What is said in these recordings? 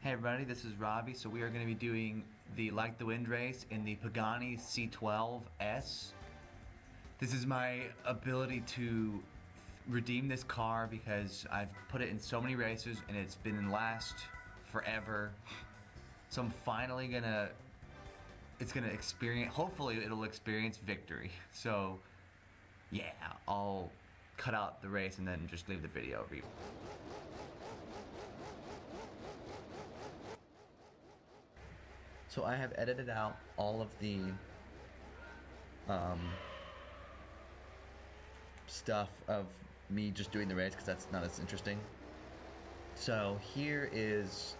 Hey everybody, this is Robbie. So we are going to be doing the Like the Wind race in the Pagani C12S. This is my ability to redeem this car because I've put it in so many races and it's been in last forever. So I'm finally it's gonna experience, hopefully it'll experience victory. So yeah, I'll cut out the race and then just leave the video over you. So I have edited out all of the stuff of me just doing the race because that's not as interesting. So here is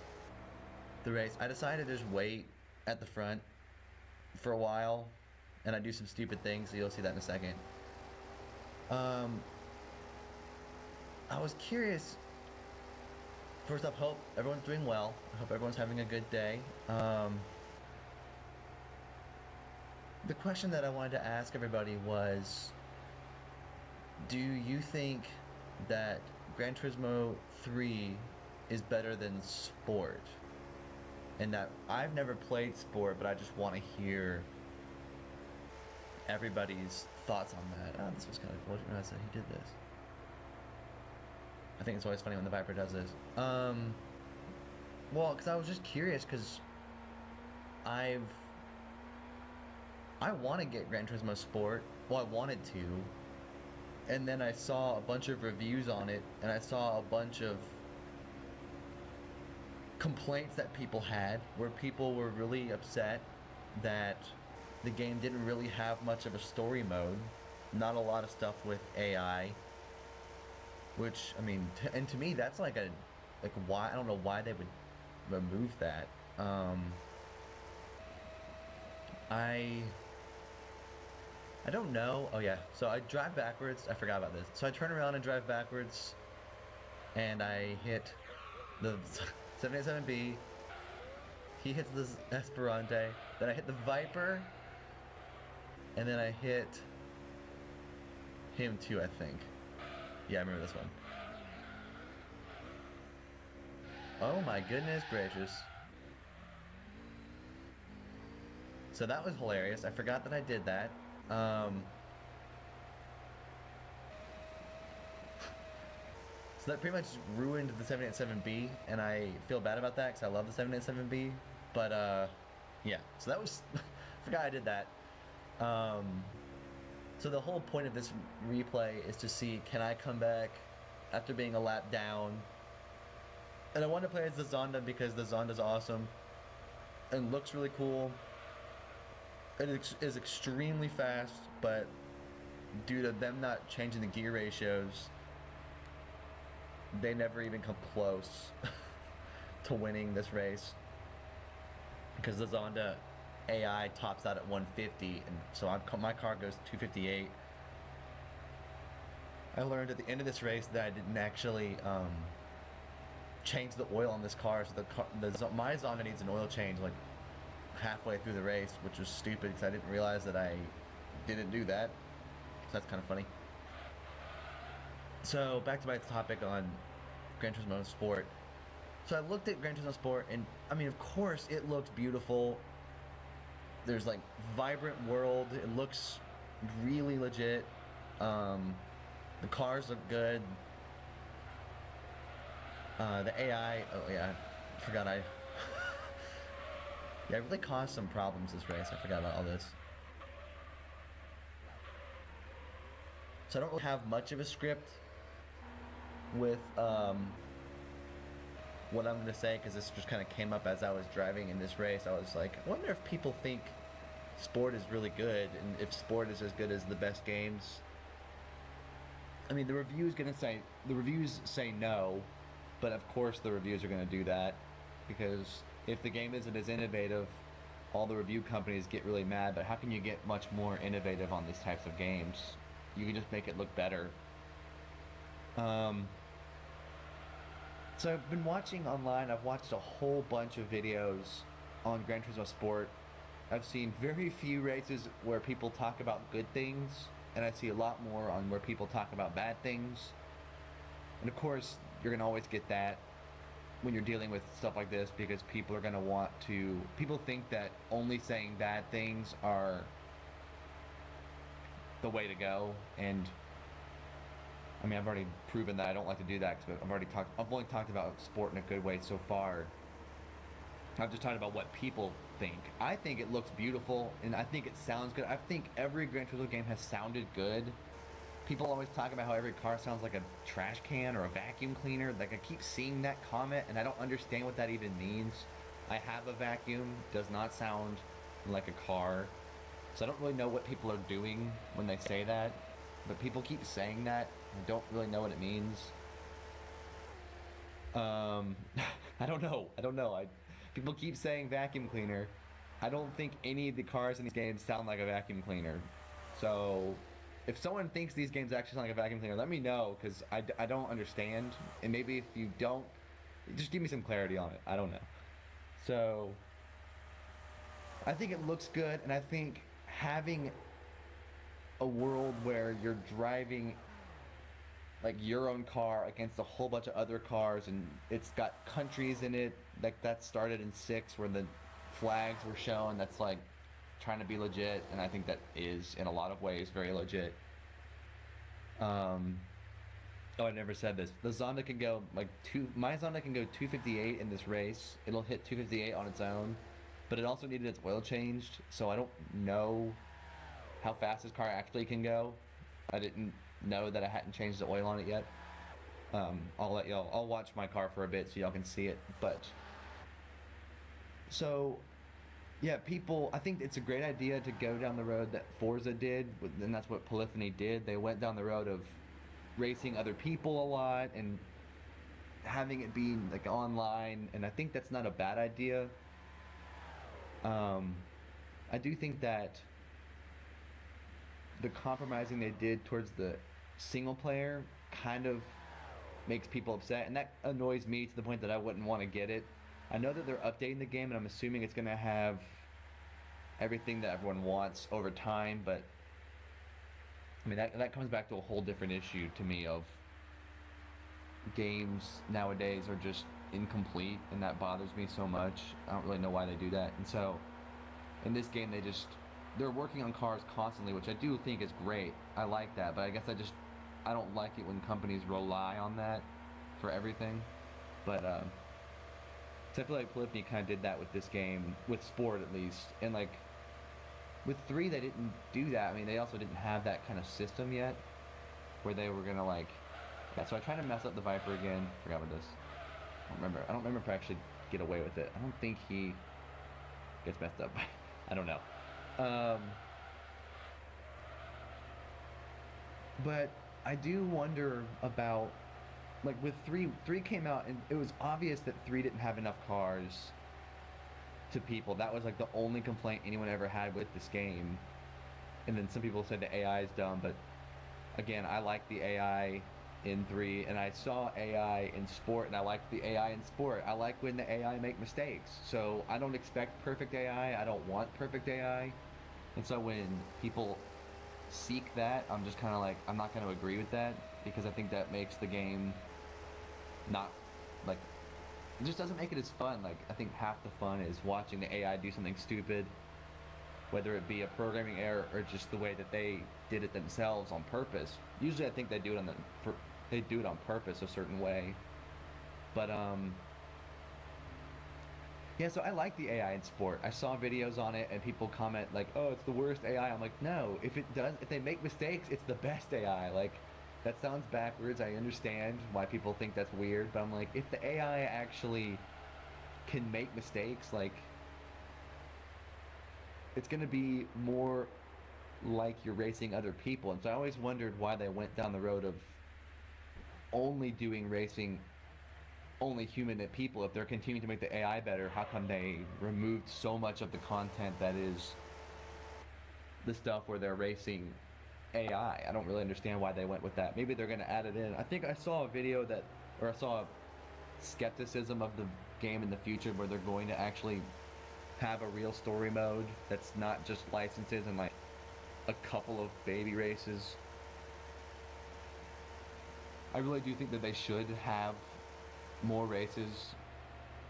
the race. I decided to just wait at the front for a while and I do some stupid things, so you'll see that in a second. I was curious. First off, hope everyone's doing well. I hope everyone's having a good day. The question that I wanted to ask everybody was, do you think that Gran Turismo 3 is better than Sport? And that I've never played Sport, but I just want to hear everybody's thoughts on that. Oh, this was kind of cool. I didn't realize that he did this. I think it's always funny when the Viper does this. Well, because I was just curious, because I want to get Gran Turismo Sport. Well, I wanted to. And then I saw a bunch of reviews on it, and I saw a bunch of complaints that people had, where people were really upset that the game didn't really have much of a story mode. Not a lot of stuff with AI. Which, I mean, and to me, that's why, I don't know why they would remove that. I don't know. Oh yeah, so I drive backwards. I forgot about this. So I turn around and drive backwards, and I hit the 787B. He hits the Esperante. Then I hit the Viper, and then I hit him too, I think. Yeah, I remember this one. Oh my goodness gracious. So that was hilarious. I forgot that I did that. So that pretty much ruined the 787B, and I feel bad about that because I love the 787B. But yeah, so that was I forgot I did that. So the whole point of this replay is to see, can I come back after being a lap down? And I want to play as the Zonda because the Zonda's awesome and looks really cool. It is extremely fast, but due to them not changing the gear ratios, they never even come close to winning this race. Because the Zonda AI tops out at 150, and so my car goes 258. I learned at the end of this race that I didn't actually change the oil on this car, so my Zonda needs an oil change like halfway through the race, which was stupid because I didn't realize that I didn't do that. So that's kind of funny. So back to my topic on Gran Turismo Sport. So I looked at Gran Turismo Sport, and I mean, of course, it looks beautiful. There's like vibrant world. It looks really legit. The cars look good. The AI. Oh yeah, I forgot I. Yeah, I really caused some problems this race. I forgot about all this. So I don't really have much of a script with what I'm going to say, because this just kind of came up as I was driving in this race. I was like, I wonder if people think Sport is really good, and if Sport is as good as the best games. I mean, the reviews say no, but of course the reviews are going to do that, because if the game isn't as innovative, all the review companies get really mad. But how can you get much more innovative on these types of games? You can just make it look better. So I've been watching online. I've watched a whole bunch of videos on Gran Turismo Sport. I've seen very few races where people talk about good things, and I see a lot more on where people talk about bad things. And of course, you're gonna always get that. when you're dealing with stuff like this, because people are going to want to, people think that only saying bad things are the way to go, and I mean, I've already proven that I don't like to do that, because I've only talked about sport in a good way so far. I'm just talking about what people think. I think it looks beautiful, and I think it sounds good. I think every Gran Turismo game has sounded good. People always talk about how every car sounds like a trash can or a vacuum cleaner. Like, I keep seeing that comment, and I don't understand what that even means. I have a vacuum, does not sound like a car. So I don't really know what people are doing when they say that. But people keep saying that. I don't really know what it means. I don't know. People keep saying vacuum cleaner. I don't think any of the cars in these games sound like a vacuum cleaner. So if someone thinks these games actually sound like a vacuum cleaner, let me know, because I don't understand. And maybe if you don't, just give me some clarity on it. I don't know. So I think it looks good, and I think having a world where you're driving like your own car against a whole bunch of other cars, and it's got countries in it, like that started in 6 where the flags were shown. That's like trying to be legit, and I think that is in a lot of ways very legit. Oh, I never said this. The Zonda can go like my Zonda can go 258 in this race. It'll hit 258 on its own, but it also needed its oil changed, so I don't know how fast this car actually can go. I didn't know that I hadn't changed the oil on it yet. I'll watch my car for a bit so y'all can see it. But so yeah, I think it's a great idea to go down the road that Forza did, and that's what Polyphony did. They went down the road of racing other people a lot and having it be like online, and I think that's not a bad idea. I do think that the compromising they did towards the single player kind of makes people upset, and that annoys me to the point that I wouldn't want to get it. I know that they're updating the game, and I'm assuming it's going to have everything that everyone wants over time, but I mean, that comes back to a whole different issue to me of games nowadays are just incomplete, and that bothers me so much. I don't really know why they do that. And so in this game, they're working on cars constantly, which I do think is great. I like that, but I guess I don't like it when companies rely on that for everything. But so I feel like Polyphony kind of did that with this game, with Sport at least. And like with 3, they didn't do that. I mean, they also didn't have that kind of system yet, where they were gonna like. Yeah, so I tried to mess up the Viper again. Forgot what this. I don't remember if I actually get away with it. I don't think he gets messed up. I don't know. But I do wonder about, like, with 3 came out, and it was obvious that 3 didn't have enough cars to people. That was like the only complaint anyone ever had with this game. And then some people said the AI is dumb, but again, I like the AI in 3, and I saw AI in Sport, and I liked the AI in Sport. I like when the AI make mistakes. So I don't expect perfect AI. I don't want perfect AI. And so when people seek that, I'm just kind of like, I'm not going to agree with that, because I think that makes the game not, like, it just doesn't make it as fun. Like, I think half the fun is watching the AI do something stupid, whether it be a programming error or just the way that they did it themselves on purpose. Usually I think they do it on purpose a certain way. But yeah, so I like the AI in Sport. I saw videos on it and people comment like, "Oh, it's the worst AI." I'm like, "No, if they make mistakes, it's the best AI." Like, that sounds backwards. I understand why people think that's weird, but I'm like, if the AI actually can make mistakes, like, it's going to be more like you're racing other people. And so I always wondered why they went down the road of only doing racing only human and people. If they're continuing to make the AI better, how come they removed so much of the content that is the stuff where they're racing AI? I don't really understand why they went with that. Maybe they're going to add it in. I think I saw a video I saw skepticism of the game in the future, where they're going to actually have a real story mode that's not just licenses and like a couple of baby races. I really do think that they should have more races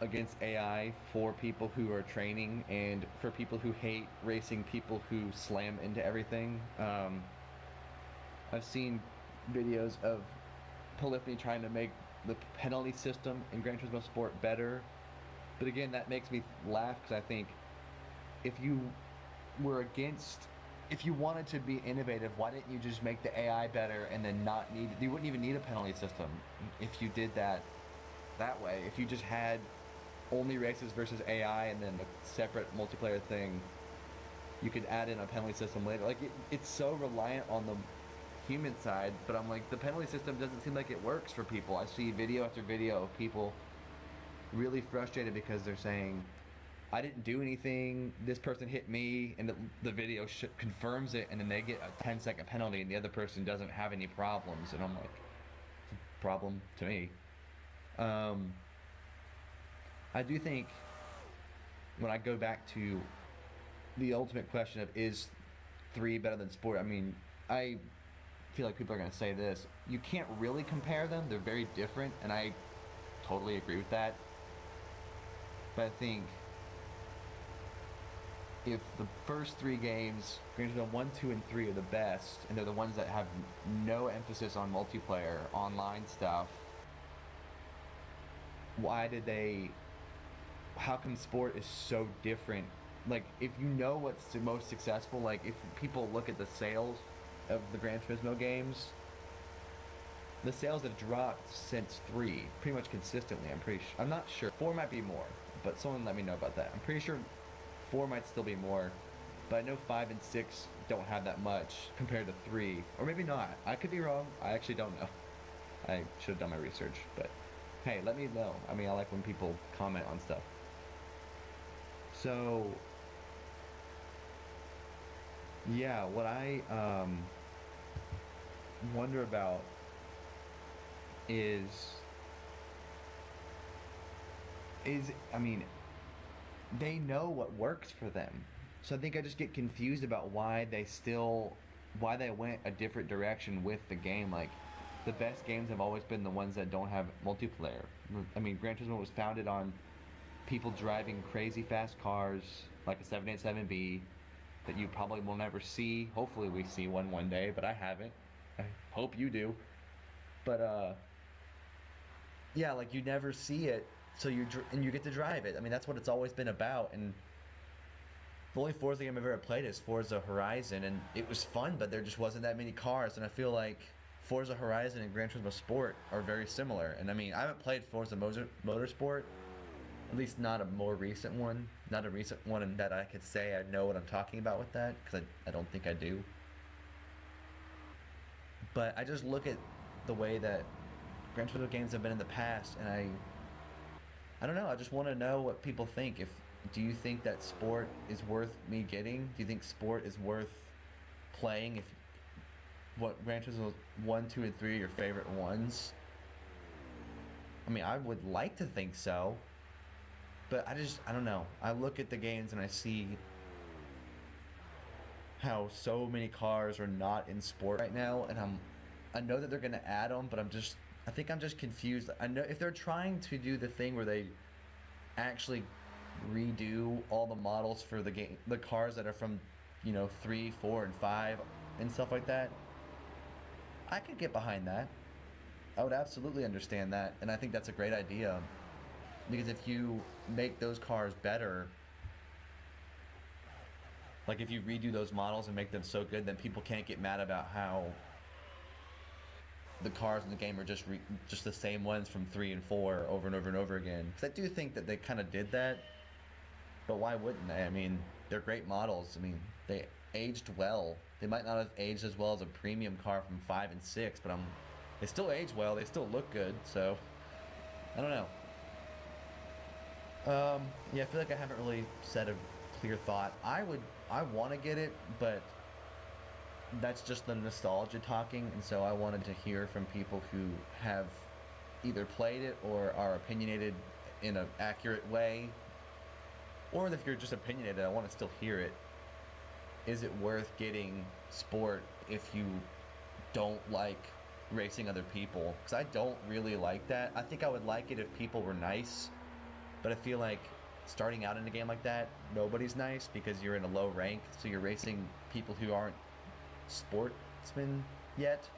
against AI for people who are training and for people who hate racing, people who slam into everything. I've seen videos of Polyphony trying to make the penalty system in Gran Turismo Sport better, but again, that makes me laugh because I think if you were against, if you wanted to be innovative, why didn't you just make the AI better and then not need, you wouldn't even need a penalty system if you did that way. If you just had only races versus AI and then a separate multiplayer thing, you could add in a penalty system later. Like it's so reliant on the human side, but I'm like, the penalty system doesn't seem like it works for people. I see video after video of people really frustrated because they're saying, I didn't do anything, this person hit me, and the video confirms it, and then they get a 10-second penalty and the other person doesn't have any problems, and I'm like, it's a problem to me. I do think when I go back to the ultimate question of is 3 better than Sport, I mean, I feel like people are going to say this. You can't really compare them. They're very different, and I totally agree with that. But I think if the first 3 games, Gran Turismo 1, 2, and 3 are the best, and they're the ones that have no emphasis on multiplayer, online stuff, how come Sport is so different? Like, if you know what's the most successful, like, if people look at the sales of the Gran Turismo games, the sales have dropped since 3, pretty much consistently, I'm not sure. 4 might be more, but someone let me know about that. I'm pretty sure 4 might still be more, but I know 5 and 6 don't have that much compared to 3, or maybe not. I could be wrong. I actually don't know. I should have done my research, but hey, let me know. I mean, I like when people comment on stuff. So, yeah, what I wonder about is, I mean, they know what works for them. So I think I just get confused about why they went a different direction with the game. Like, the best games have always been the ones that don't have multiplayer. I mean, Gran Turismo was founded on people driving crazy fast cars like a 787B that you probably will never see. Hopefully we see one day, but I haven't. I hope you do. But yeah, like you never see it, so you get to drive it. I mean, that's what it's always been about. And the only Forza game I've ever played is Forza Horizon, and it was fun, but there just wasn't that many cars. And I feel like Forza Horizon and Gran Turismo Sport are very similar. And I mean, I haven't played Forza Motorsport, at least not a more recent one, not a recent one that I could say I know what I'm talking about with that, because I don't think I do. But I just look at the way that Gran Turismo games have been in the past, and I don't know, I just want to know what people think. Do you think that Sport is worth me getting? Do you think Sport is worth playing? If what Gran Turismo 1, 2, and 3 are your favorite ones? I mean, I would like to think so, but I don't know. I look at the games and I see how so many cars are not in Sport right now, and I know that they're going to add them, but I think I'm just confused. I know if they're trying to do the thing where they actually redo all the models for the cars that are from, 3, 4, and 5 and stuff like that, I could get behind that. I would absolutely understand that, and I think that's a great idea. Because if you make those cars better, like if you redo those models and make them so good, then people can't get mad about how the cars in the game are just the same ones from 3 and 4 over and over and over again. Because I do think that they kind of did that, but why wouldn't they? I mean, they're great models. I mean, they aged well. They might not have aged as well as a premium car from 5 and 6, but they still age well. They still look good. So I don't know. Yeah, I feel like I haven't really said a clear thought. I want to get it, but that's just the nostalgia talking, and so I wanted to hear from people who have either played it or are opinionated in an accurate way, or if you're just opinionated, I want to still hear it. Is it worth getting Sport if you don't like racing other people? Because I don't really like that. I think I would like it if people were nice But I feel like starting out in a game like that, nobody's nice because you're in a low rank, so you're racing people who aren't sportsmen yet.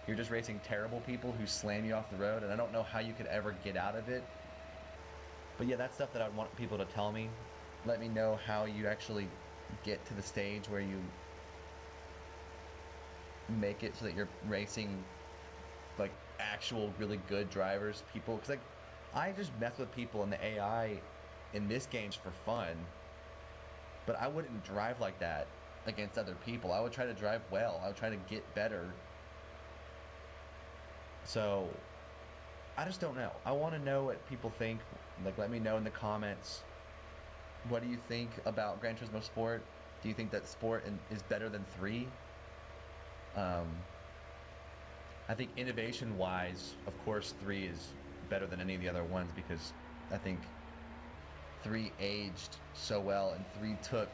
You're just racing terrible people who slam you off the road, and I don't know how you could ever get out of it. But yeah, that's stuff that I want people to tell me. Let me know how you actually get to the stage where you make it so that you're racing like actual really good drivers, people, because like I just mess with people in the AI in this game's for fun, but I wouldn't drive like that against other people. I would try to drive well. I would try to get better. So I just don't know. I want to know what people think. Like, let me know in the comments. What do you think about Gran Turismo Sport? Do you think that Sport is better than 3? I think innovation-wise, of course, 3 is better than any of the other ones because I think 3 aged so well, and 3 took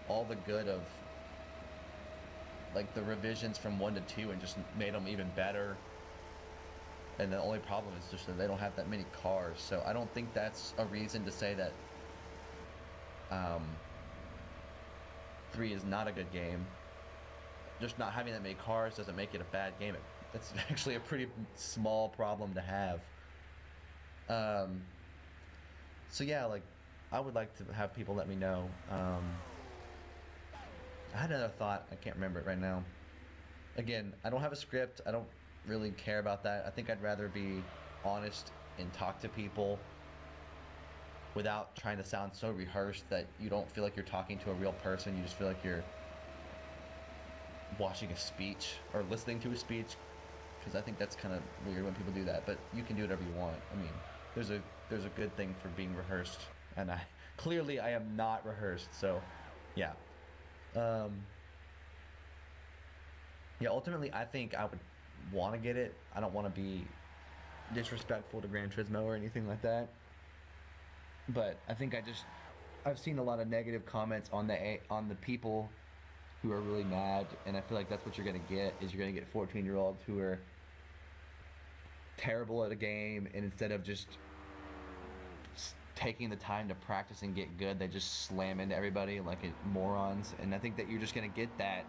all the good of like the revisions from 1 to 2 and just made them even better. And the only problem is just that they don't have that many cars, so I don't think that's a reason to say that 3 is not a good game. Just not having that many cars doesn't make it a bad game. That's actually a pretty small problem to have. So yeah, like, I would like to have people let me know. I had another thought. I can't remember it right now. Again, I don't have a script. I don't really care about that. I think I'd rather be honest and talk to people without trying to sound so rehearsed that you don't feel like you're talking to a real person. You just feel like you're watching a speech or listening to a speech, because I think that's kind of weird when people do that, but you can do whatever you want. I mean, there's a good thing for being rehearsed, and clearly I am not rehearsed, so yeah. Yeah, ultimately I think I would want to get it. I don't want to be disrespectful to Gran Turismo or anything like that, but I think I've seen a lot of negative comments on the people who are really mad, and I feel like that's what you're going to get, is you're going to get 14-year-olds who are terrible at a game, and instead of just taking the time to practice and get good, they just slam into everybody like morons. And I think that you're just going to get that,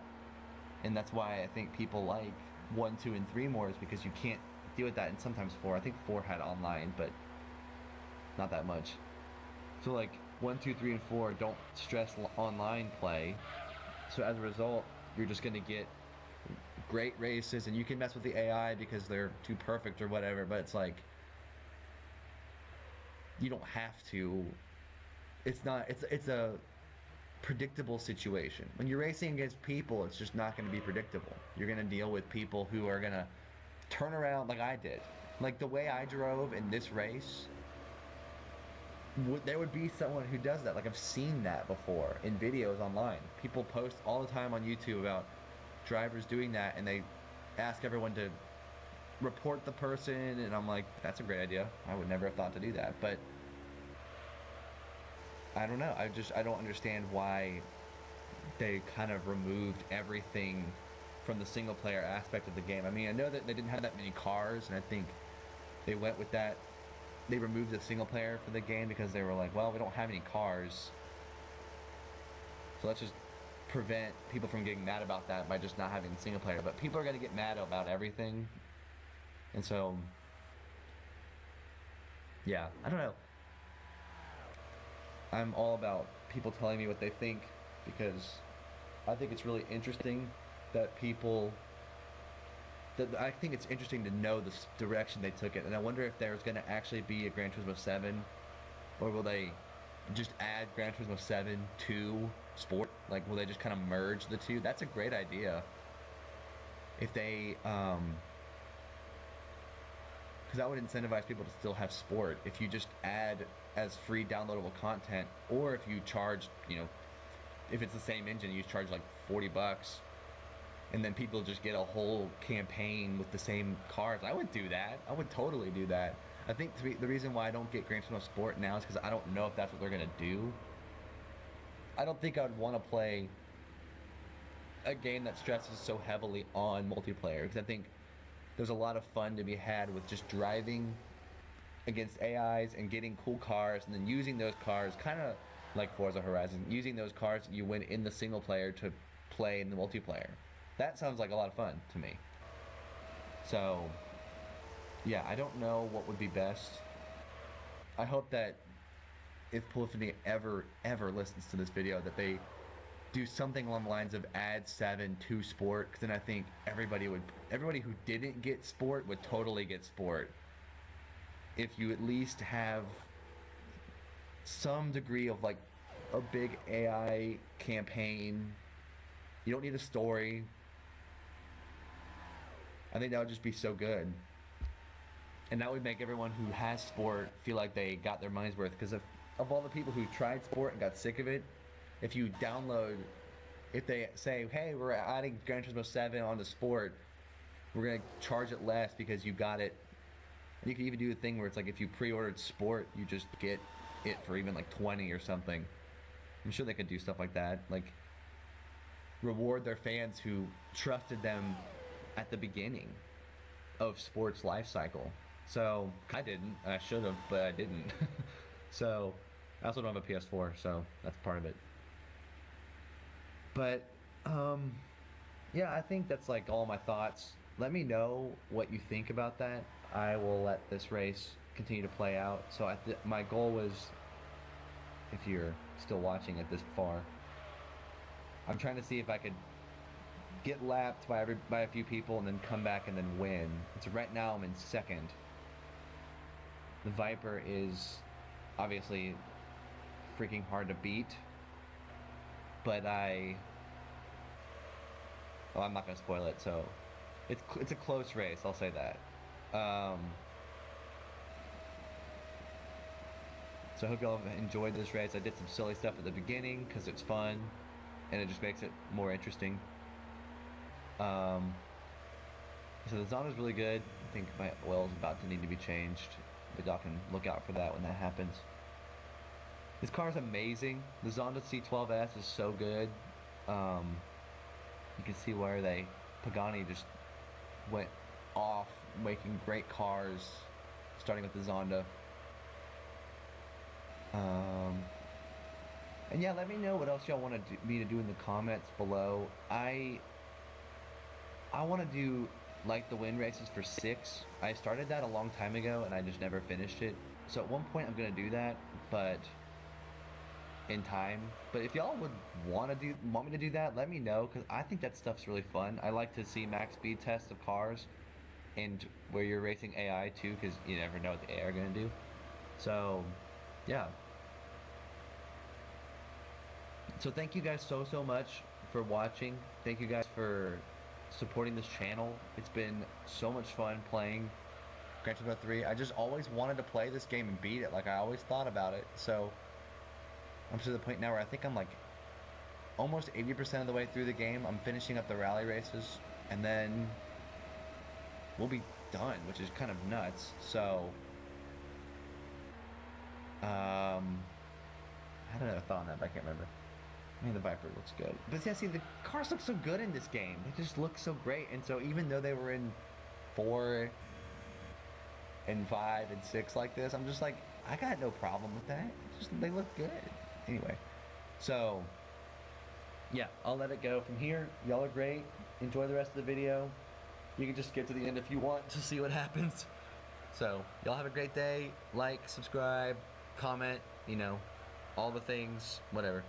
and that's why I think people like 1, 2, and 3 more, is because you can't deal with that. And sometimes 4. I think 4 had online, but not that much. So like 1, 2, 3, and 4 don't stress online play. So as a result, you're just going to get great races, and you can mess with the AI because they're too perfect or whatever, but it's like, you don't have to. It's a predictable situation. When you're racing against people, it's just not going to be predictable. You're going to deal with people who are going to turn around like I did. Like the way I drove in this race, there would be someone who does that. Like, I've seen that before in videos online. People post all the time on YouTube about drivers doing that, and they ask everyone to report the person, and I'm like, that's a great idea. I would never have thought to do that. But I don't know. I don't understand why they kind of removed everything from the single player aspect of the game. I mean, I know that they didn't have that many cars, and I think they went with that. They removed the single player for the game because they were like, well, we don't have any cars, so let's just prevent people from getting mad about that by just not having the single player. But people are going to get mad about everything, and so yeah, I don't know. I'm all about people telling me what they think, because I think it's really interesting that I think it's interesting to know the direction they took it, and I wonder if there's going to actually be a Gran Turismo 7, or will they just add Gran Turismo 7 to Sport? Like, will they just kind of merge the two? That's a great idea. If they, because that would incentivize people to still have Sport. If you just add as free downloadable content, or if you charge, if it's the same engine, you charge like $40, and then people just get a whole campaign with the same cars. I would do that. I would totally do that. I think the reason why I don't get Gran Turismo Sport now is because I don't know if that's what they're going to do. I don't think I would want to play a game that stresses so heavily on multiplayer, because I think there's a lot of fun to be had with just driving against AIs and getting cool cars, and then using those cars, kind of like Forza Horizon, using those cars that you win in the single player to play in the multiplayer. That sounds like a lot of fun to me. So, yeah, I don't know what would be best. I hope that if Polyphony ever listens to this video, that they do something along the lines of add 7 to Sport, because then I think everybody who didn't get Sport would totally get Sport. If you at least have some degree of like a big AI campaign, you don't need a story. I think that would just be so good. And that would make everyone who has Sport feel like they got their money's worth, because of all the people who tried Sport and got sick of it, if they say, hey, we're adding Gran Turismo 7 onto Sport, we're going to charge it less because you got it. And you can even do a thing where it's like if you pre-ordered Sport, you just get it for even like 20 or something. I'm sure they could do stuff like that. Like, reward their fans who trusted them at the beginning of Sport's life cycle. So, I didn't. I should have, but I didn't. So, I also don't have a PS4, so that's part of it. But, yeah, I think that's like all my thoughts. Let me know what you think about that. I will let this race continue to play out. So my goal was, if you're still watching it this far, I'm trying to see if I could get lapped by a few people and then come back and then win. So right now I'm in second. The Viper is obviously freaking hard to beat, but I'm not gonna spoil it. So it's a close race, I'll say that. So I hope y'all have enjoyed this race. I did some silly stuff at the beginning because it's fun and it just makes it more interesting. So the Zonda's really good. I think my oil is about to need to be changed, but y'all can look out for that when that happens. This car is amazing. The Zonda C12S is so good. You can see where Pagani just went off making great cars, starting with the Zonda. And yeah, let me know what else y'all want me to do in the comments below. I want to do like the win races for 6. I started that a long time ago and I just never finished it. So at one point I'm gonna do that, but in time. But if y'all would want me to do that, let me know, because I think that stuff's really fun. I like to see max speed tests of cars and where you're racing AI too, because you never know what the AI are gonna do. So yeah. So thank you guys so much for watching. Thank you guys for supporting this channel. It's been so much fun playing Gran Turismo 3. I just always wanted to play this game and beat it. Like, I always thought about it. So I'm to the point now where I think I'm like almost 80% of the way through the game. I'm finishing up the rally races and then we'll be done, which is kind of nuts. So I had another thought on that, but I can't remember. I mean, the Viper looks good. But yeah, see, the cars look so good in this game. They just look so great. And so even though they were in 4 and 5 and 6 like this, I'm just like, I got no problem with that. They look good. Anyway, so yeah, I'll let it go from here. Y'all are great. Enjoy the rest of the video. You can just skip to the end if you want to see what happens. So y'all have a great day. Like, subscribe, comment, all the things, whatever.